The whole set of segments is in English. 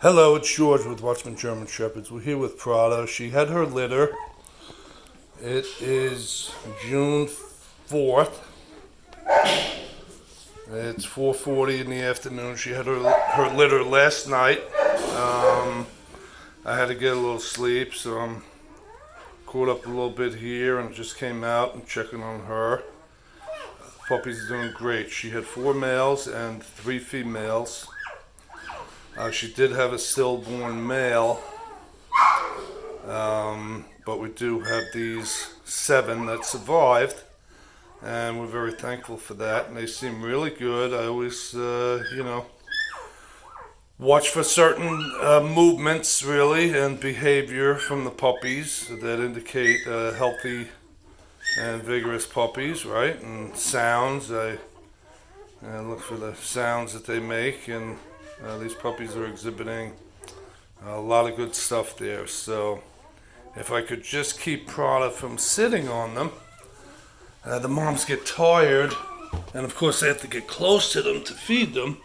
Hello, it's George with Watchman German Shepherds. We're here with Prada. She had her litter. It is June 4th. It's 4:40 in the afternoon. She had her litter last night. I had to get a little sleep, so I'm caught up a little bit here and just came out and checking on her. The puppy's doing great. She had 4 males and 3 females. She did have a stillborn male, but we do have these 7 that survived, and we're very thankful for that. And they seem really good. I always, watch for certain movements, really, and behavior from the puppies that indicate healthy and vigorous puppies, right? And sounds. I look for the sounds that they make, and these puppies are exhibiting a lot of good stuff there. So if I could just keep Prada from sitting on them, the moms get tired, and of course they have to get close to them to feed them,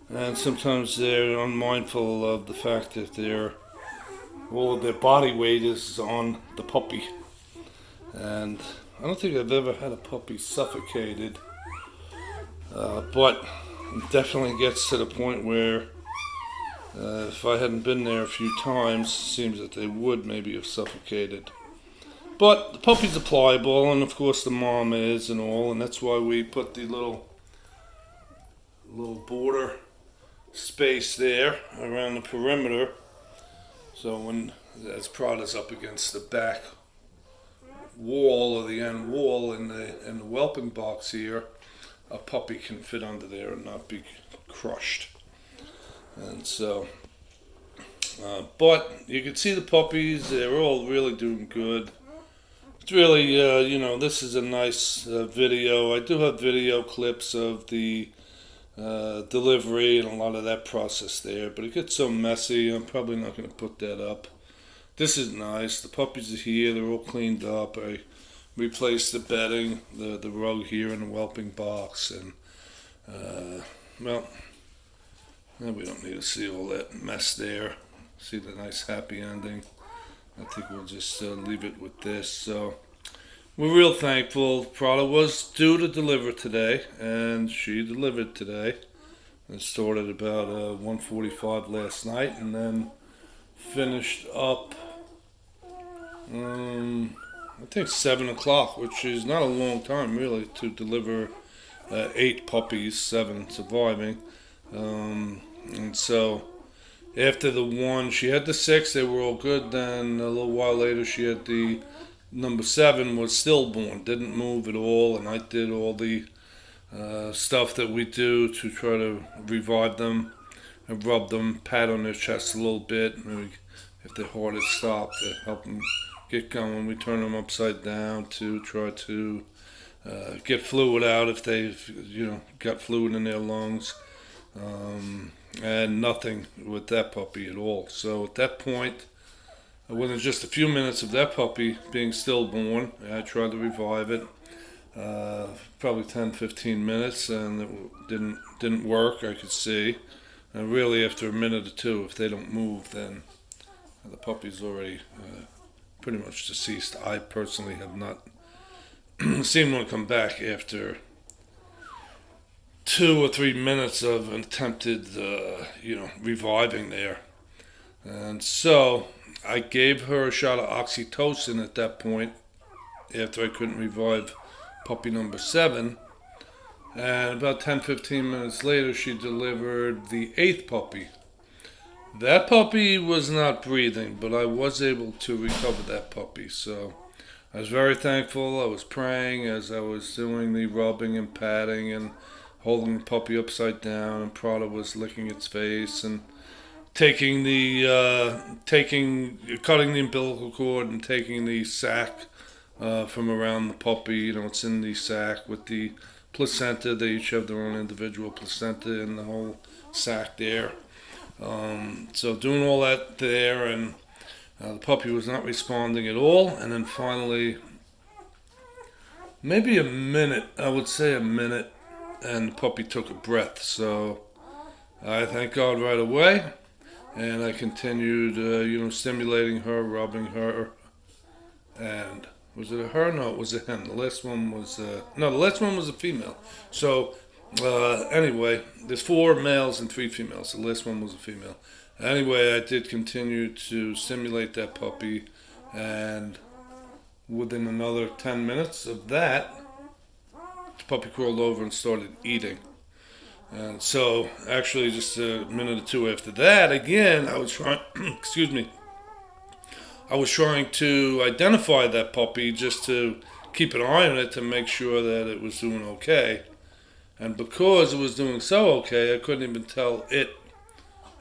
and sometimes they're unmindful of the fact that all of their body weight is on the puppy. And I don't think I've ever had a puppy suffocated, but it definitely gets to the point where if I hadn't been there a few times, it seems that they would maybe have suffocated. But the puppies are pliable, and of course the mom is and all, and that's why we put the little border space there around the perimeter. So as Prada's up against the back wall or the end wall in the whelping box here, a puppy can fit under there and not be crushed. And so, but you can see the puppies, they're all really doing good. It's really, this is a nice video. I do have video clips of the delivery and a lot of that process there, but it gets so messy, I'm probably not going to put that up. This is nice. The puppies are here, they're all cleaned up. I replaced the bedding, the rug here in the whelping box, and we don't need to see all that mess there. See the nice happy ending. I think we'll just leave it with this. So we're real thankful. Prada was due to deliver today, and she delivered today. It started about 1:45 last night, and then finished up I think 7 o'clock, which is not a long time really to deliver 8 puppies, 7 surviving. And so after the one, she had the 6, they were all good. Then a little while later, she had the number 7 was stillborn, didn't move at all, and I did all the stuff that we do to try to revive them. I rub them, pat on their chest a little bit, maybe if their heart has stopped, to help them get going. We turn them upside down to try to get fluid out if they've got fluid in their lungs, and nothing with that puppy at all. So at that point, within just a few minutes of that puppy being stillborn, I tried to revive it, probably 10-15 minutes, and it didn't work. I could see, and really after a minute or two, if they don't move, then the puppy's already pretty much deceased. I personally have not seen one come back after 2 or 3 minutes of an attempted, reviving there. And so I gave her a shot of oxytocin at that point after I couldn't revive puppy number 7. And about 10-15 minutes later, she delivered the 8th puppy. That puppy was not breathing, but I was able to recover that puppy. So I was very thankful. I was praying as I was doing the rubbing and patting and holding the puppy upside down, and Prada was licking its face and cutting the umbilical cord and taking the sac from around the puppy. It's in the sac with the placenta. They each have their own individual placenta in the whole sac there. So doing all that there, and the puppy was not responding at all. And then finally, maybe a minute, I would say a minute, and the puppy took a breath. So I thank God right away. and I continued, stimulating her, rubbing her, and was it a her? No, it was a him. The last one was no, the last one was a female. So anyway, there's 4 males and 3 females. The last one was a female. Anyway, I did continue to stimulate that puppy, and within another 10 minutes of that, the puppy crawled over and started eating. And so, actually, just a minute or two after that, again, I was trying, excuse me, I was trying to identify that puppy just to keep an eye on it to make sure that it was doing okay. And because it was doing so okay, I couldn't even tell it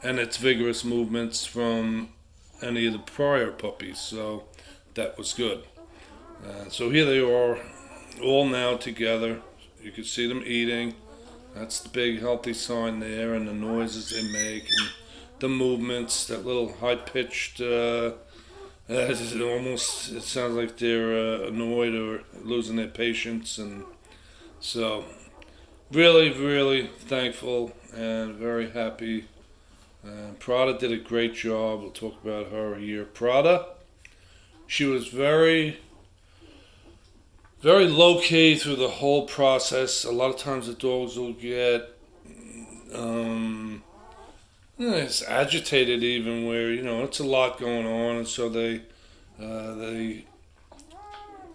and its vigorous movements from any of the prior puppies. So that was good. So here they are, all now together. You can see them eating. That's the big healthy sign there, and the noises they make, and the movements, that little high-pitched, it sounds like they're annoyed or losing their patience. And so really, really thankful and very happy. Prada did a great job. We'll talk about her here. Prada, she was very, very low-key through the whole process. A lot of times the dogs will get it's agitated even, where it's a lot going on, and so they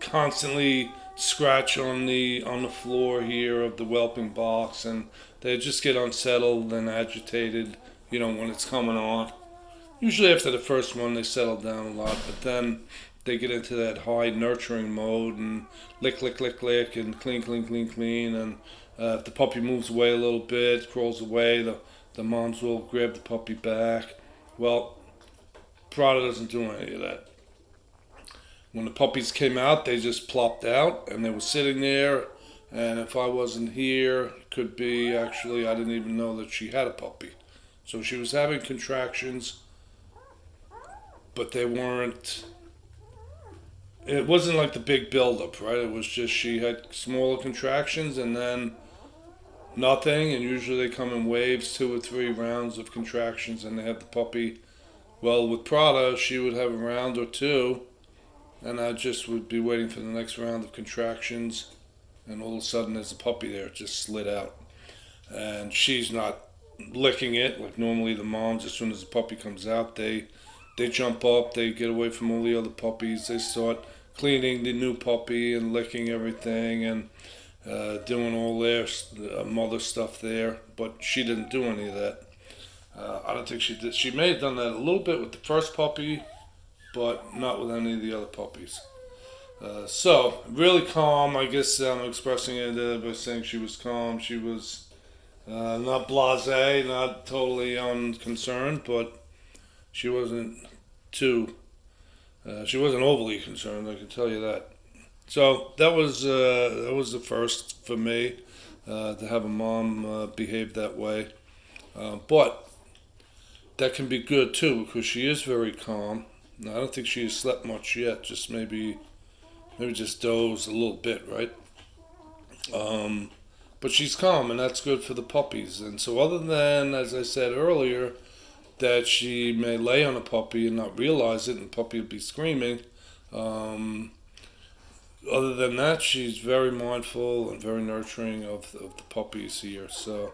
constantly scratch on the floor here of the whelping box, and they just get unsettled and agitated when it's coming on. Usually after the first one they settle down a lot, but then they get into that high nurturing mode and lick, lick, lick, lick, and clean, clean, clean, clean. And if the puppy moves away a little bit, crawls away, the moms will grab the puppy back. Well, Prada doesn't do any of that. When the puppies came out, they just plopped out, and they were sitting there. And if I wasn't here, it could be actually I didn't even know that she had a puppy. So she was having contractions, but they weren't. It wasn't like the big buildup, right? It was just she had smaller contractions and then nothing, and usually they come in waves, 2 or 3 rounds of contractions, and they have the puppy. Well, with Prada, she would have a round or 2, and I just would be waiting for the next round of contractions, and all of a sudden there's a puppy there. It just slid out. And she's not licking it like normally the moms. As soon as the puppy comes out, they jump up, they get away from all the other puppies, they start cleaning the new puppy and licking everything and doing all their mother stuff there. But she didn't do any of that. I don't think she did. She may have done that a little bit with the first puppy, but not with any of the other puppies. So really calm. I guess I'm expressing it by saying she was calm. She was not blasé, not totally unconcerned, but she wasn't she wasn't overly concerned, I can tell you that. So that was the first for me, to have a mom behave that way. But that can be good too, because she is very calm. Now, I don't think she has slept much yet, just maybe just dozed a little bit, right? But she's calm, and that's good for the puppies. And so other than, as I said earlier, that she may lay on a puppy and not realize it, and the puppy will be screaming. Other than that, she's very mindful and very nurturing of the puppies here. So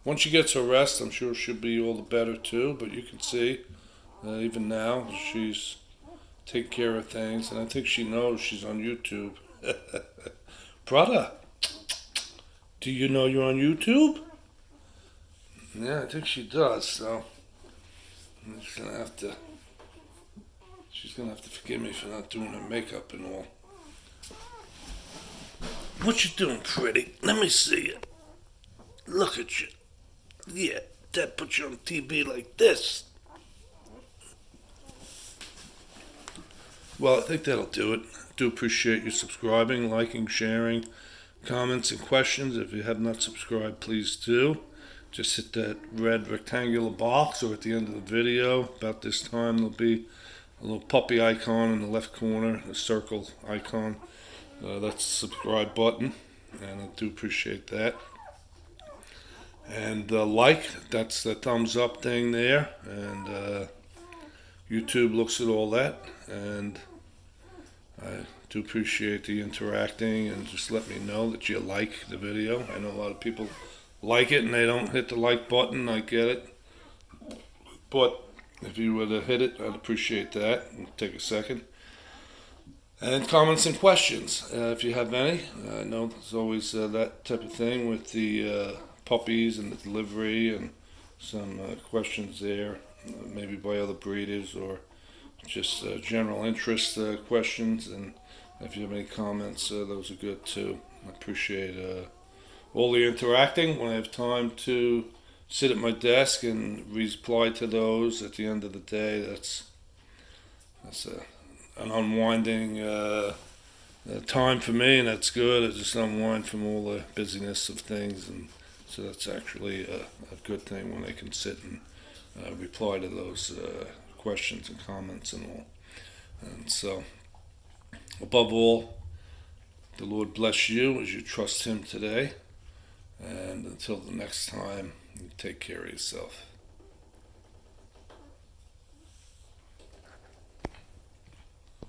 once she gets her rest, I'm sure she'll be all the better too. But you can see, even now, she's taking care of things, and I think she knows she's on YouTube. Prada, do you know you're on YouTube? Yeah, I think she does. So she's gonna have to forgive me for not doing her makeup and all. What you doing, pretty? Let me see it. Look at you. Yeah, that puts you on TV like this. Well, I think that'll do it. I do appreciate you subscribing, liking, sharing, comments, and questions. If you have not subscribed, please do. Just hit that red rectangular box, or at the end of the video, about this time, there'll be a little puppy icon in the left corner, a circle icon. That's the subscribe button, and I do appreciate that. And that's the thumbs up thing there. And YouTube looks at all that. And I do appreciate the interacting, and just let me know that you like the video. I know a lot of people like it and they don't hit the like button. I get it. But if you were to hit it, I'd appreciate that. Take a second. And comments and questions, if you have any. I know there's always that type of thing with the puppies and the delivery, and some questions there, maybe by other breeders, or just general interest questions. And if you have any comments, those are good too. I appreciate all the interacting. When I have time to sit at my desk and reply to those at the end of the day, that's an unwinding time for me, and that's good. I just unwind from all the busyness of things, and so that's actually a good thing when I can sit and reply to those questions and comments and all. And so, above all, the Lord bless you as you trust Him today. And until the next time, take care of yourself.